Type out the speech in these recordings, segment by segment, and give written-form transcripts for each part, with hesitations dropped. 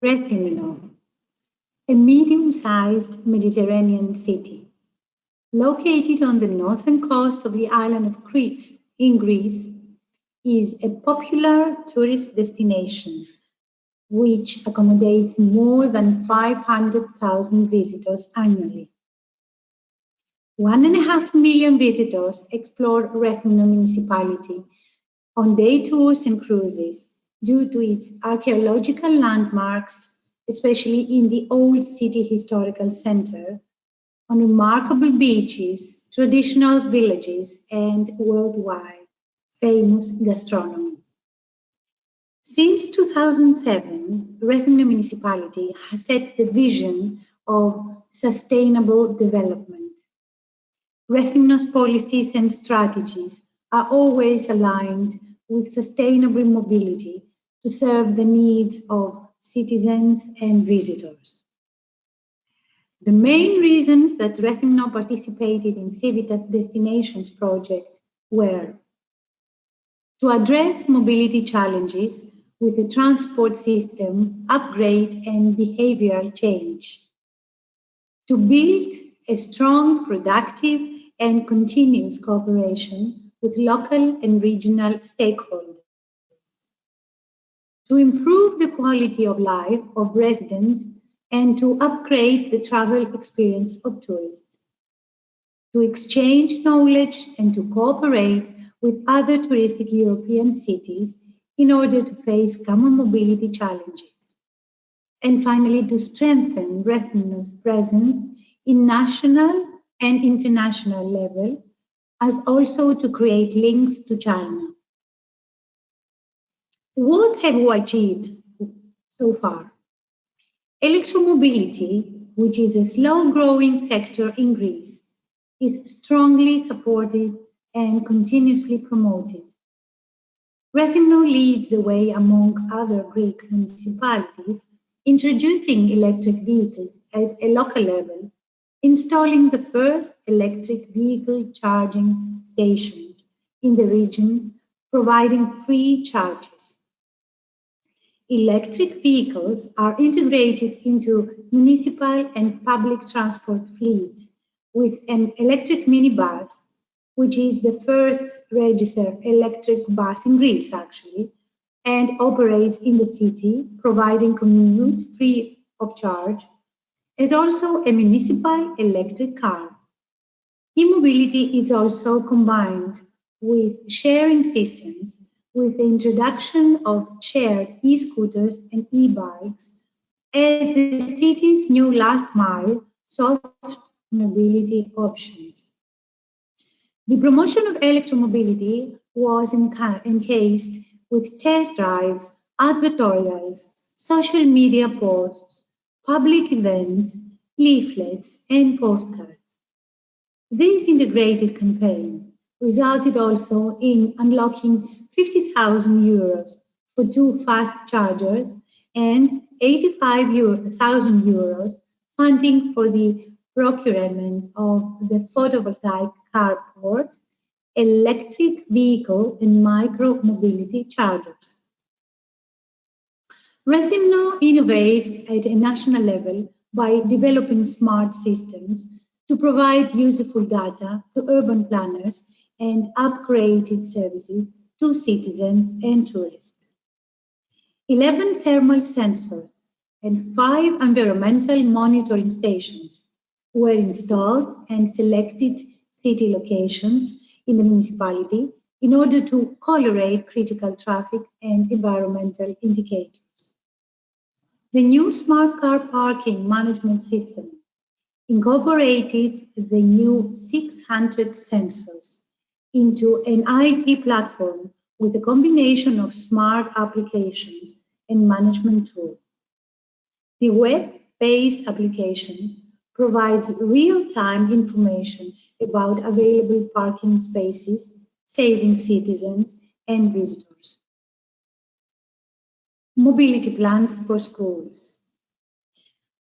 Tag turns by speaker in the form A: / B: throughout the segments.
A: Rethymno, a medium-sized Mediterranean city. Located on the northern coast of the island of Crete in Greece, is a popular tourist destination which accommodates more than 500,000 visitors annually. 1.5 million visitors explore Rethymno municipality on day tours and cruises due to its archaeological landmarks, especially in the Old City Historical Center, on remarkable beaches, traditional villages, and worldwide famous gastronomy. Since 2007, Rethymno municipality has set the vision of sustainable development. Rethymno's policies and strategies are always aligned with sustainable mobility to serve the needs of citizens and visitors. The main reasons that Rethymno participated in CIVITAS Destinations project were to address mobility challenges with a transport system upgrade and behavioral change, to build a strong, productive, and continuous cooperation with local and regional stakeholders, to improve the quality of life of residents and to upgrade the travel experience of tourists, to exchange knowledge and to cooperate with other touristic European cities in order to face common mobility challenges, and finally to strengthen Rethymno's presence in national and international level, as also to create links to China. What have we achieved so far? Electromobility, which is a slow-growing sector in Greece, is strongly supported and continuously promoted. Rethymno leads the way among other Greek municipalities, introducing electric vehicles at a local level, installing the first electric vehicle charging stations in the region, providing free charges. Electric vehicles are integrated into municipal and public transport fleet with an electric minibus, which is the first registered electric bus in Greece, actually, and operates in the city, providing commute free of charge, as also a municipal electric car. E-mobility is also combined with sharing systems with the introduction of shared e-scooters and e-bikes as the city's new last mile soft mobility options. The promotion of electromobility was encased with test drives, advertorials, social media posts, public events, leaflets, and postcards. This integrated campaign resulted also in unlocking 50,000 euros for 2 fast chargers and 85,000 euros funding for the procurement of the photovoltaic carport, electric vehicle and micro-mobility chargers. Rethymno innovates at a national level by developing smart systems to provide useful data to urban planners and upgraded services to citizens and tourists. 11 thermal sensors and 5 environmental monitoring stations were installed and selected city locations in the municipality in order to correlate critical traffic and environmental indicators. The new smart car parking management system incorporated the new 600 sensors into an IT platform with a combination of smart applications and management tools. The web-based application provides real-time information about available parking spaces, saving citizens and visitors. Mobility plans for schools.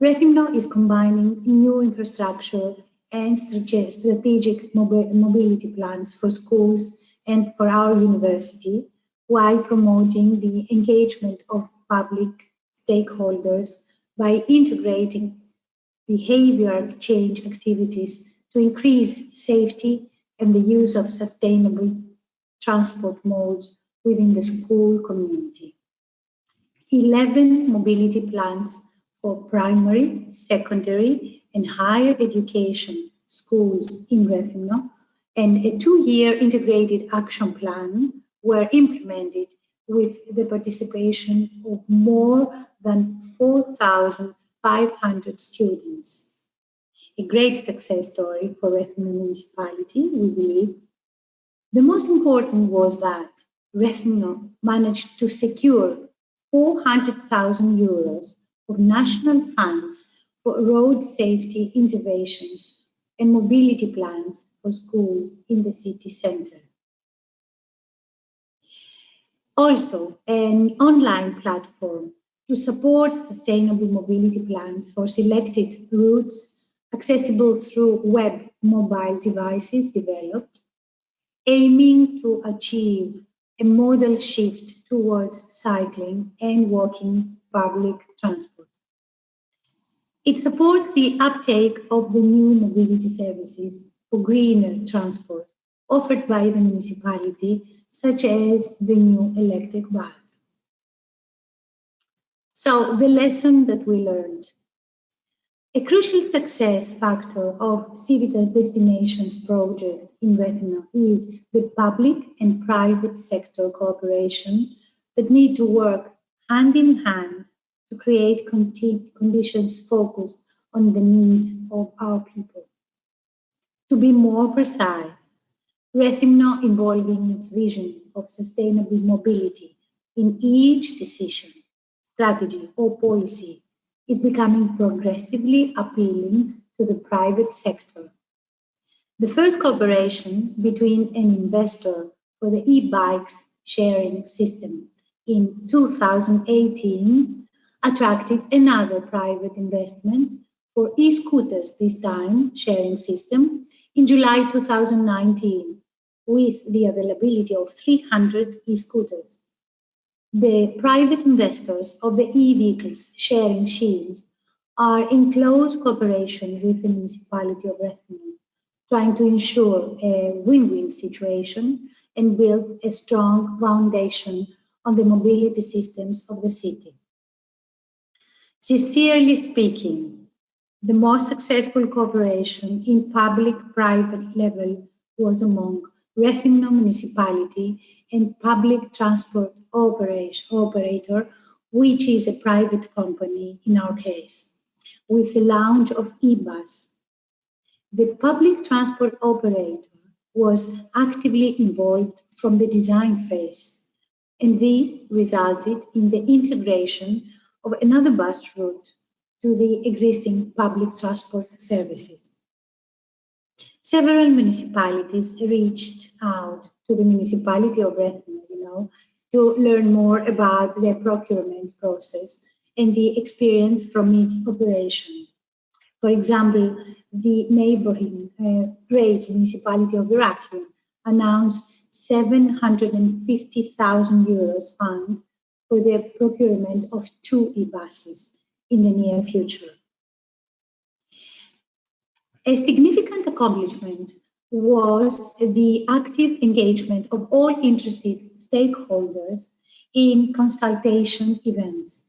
A: Rethymno is combining new infrastructure and strategic mobility plans for schools and for our university while promoting the engagement of public stakeholders by integrating behavioral change activities to increase safety and the use of sustainable transport modes within the school community. 11 mobility plans for primary, secondary, and higher education schools in Rethymno and a 2-year integrated action plan were implemented with the participation of more than 4,500 students. A great success story for Rethymno municipality, we believe. The most important was that Rethymno managed to secure 400,000 euros of national funds for road safety interventions and mobility plans for schools in the city centre. Also, an online platform to support sustainable mobility plans for selected routes accessible through web mobile devices developed, aiming to achieve a modal shift towards cycling and walking public transport. It supports the uptake of the new mobility services for greener transport offered by the municipality, such as the new electric bus. So, the lesson that we learned. A crucial success factor of CIVITAS Destinations project in Rethymno is the public and private sector cooperation that need to work hand in hand to create conditions focused on the needs of our people. To be more precise, Rethymno involving its vision of sustainable mobility in each decision, strategy or policy is becoming progressively appealing to the private sector. The first cooperation between an investor for the e-bikes sharing system in 2018 attracted another private investment for e-scooters, this time sharing system, in July 2019 with the availability of 300 e-scooters. The private investors of the e-vehicles sharing schemes are in close cooperation with the municipality of Rethymno, trying to ensure a win-win situation and build a strong foundation on the mobility systems of the city. Sincerely speaking, the most successful cooperation in public-private level was among Rethymno municipality and public transport operator, which is a private company in our case, with the launch of e-bus. The public transport operator was actively involved from the design phase, and this resulted in the integration of another bus route to the existing public transport services. Several municipalities reached out to the municipality of Rethymno, to learn more about their procurement process and the experience from its operation. For example, the neighboring Crete municipality of Heraklion announced 750,000 euros fund for the procurement of 2 e-buses in the near future. A significant accomplishment was the active engagement of all interested stakeholders in consultation events.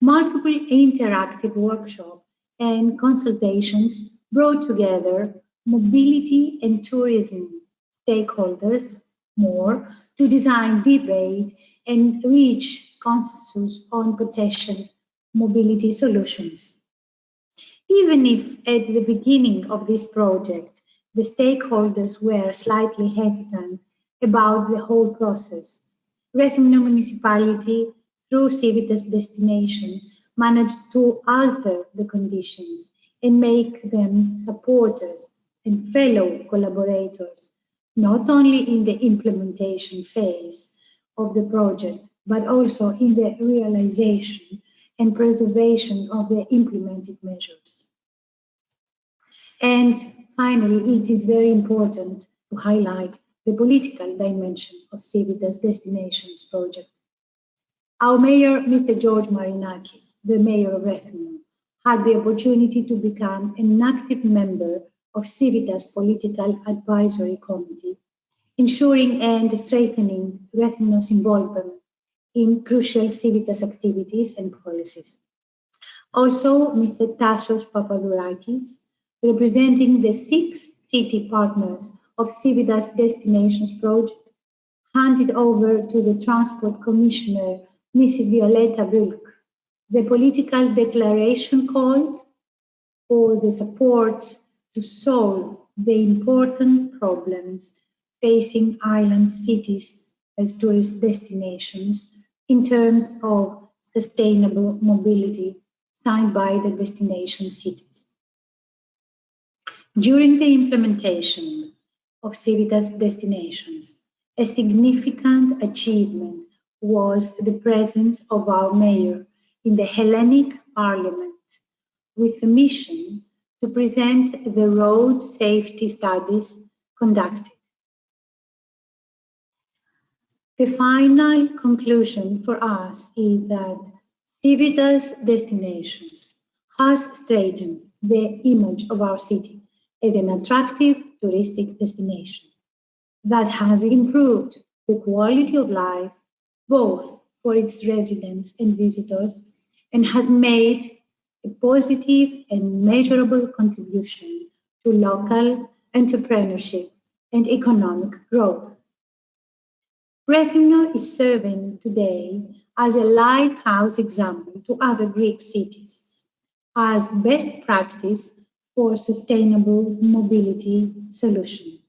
A: Multiple interactive workshops and consultations brought together mobility and tourism stakeholders more to design, debate, and reach consensus on potential mobility solutions. Even if at the beginning of this project, the stakeholders were slightly hesitant about the whole process, Rethymno municipality, through CIVITAS Destinations, managed to alter the conditions and make them supporters and fellow collaborators, not only in the implementation phase of the project, but also in the realization and preservation of the implemented measures. And finally, it is very important to highlight the political dimension of CIVITAS Destinations project. Our mayor, Mr. George Marinakis, the mayor of Rethymno, had the opportunity to become an active member of Civitas Political Advisory Committee, ensuring and strengthening Rethymno's involvement in crucial Civitas activities and policies. Also, Mr. Tassos Papadourakis, representing the 6 city partners of Civitas Destinations project, handed over to the Transport Commissioner, Mrs. Violeta Bulc, the political declaration called for the support to solve the important problems facing island cities as tourist destinations in terms of sustainable mobility, signed by the destination cities. During the implementation of Civitas Destinations, a significant achievement was the presence of our mayor in the Hellenic Parliament with the mission to present the road safety studies conducted. The final conclusion for us is that Civitas Destinations has strengthened the image of our city as an attractive touristic destination that has improved the quality of life both for its residents and visitors and has made a positive and measurable contribution to local entrepreneurship and economic growth. Rethymno is serving today as a lighthouse example to other Greek cities as best practice for sustainable mobility solutions.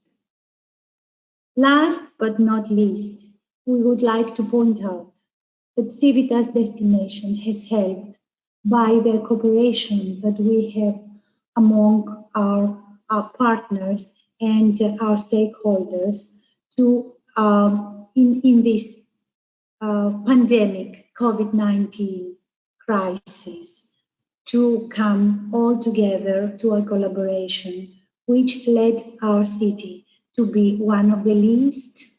A: Last but not least, we would like to point out that Civitas Destination has helped by the cooperation that we have among our partners and our stakeholders to in this pandemic COVID-19 crisis to come all together to a collaboration which led our city to be one of the least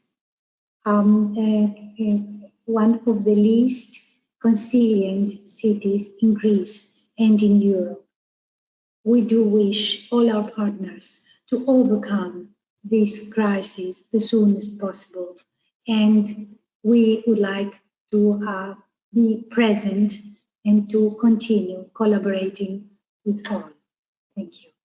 A: consilient cities in Greece and in Europe. We do wish all our partners to overcome this crisis the soonest possible, and we would like to be present and to continue collaborating with all. Thank you.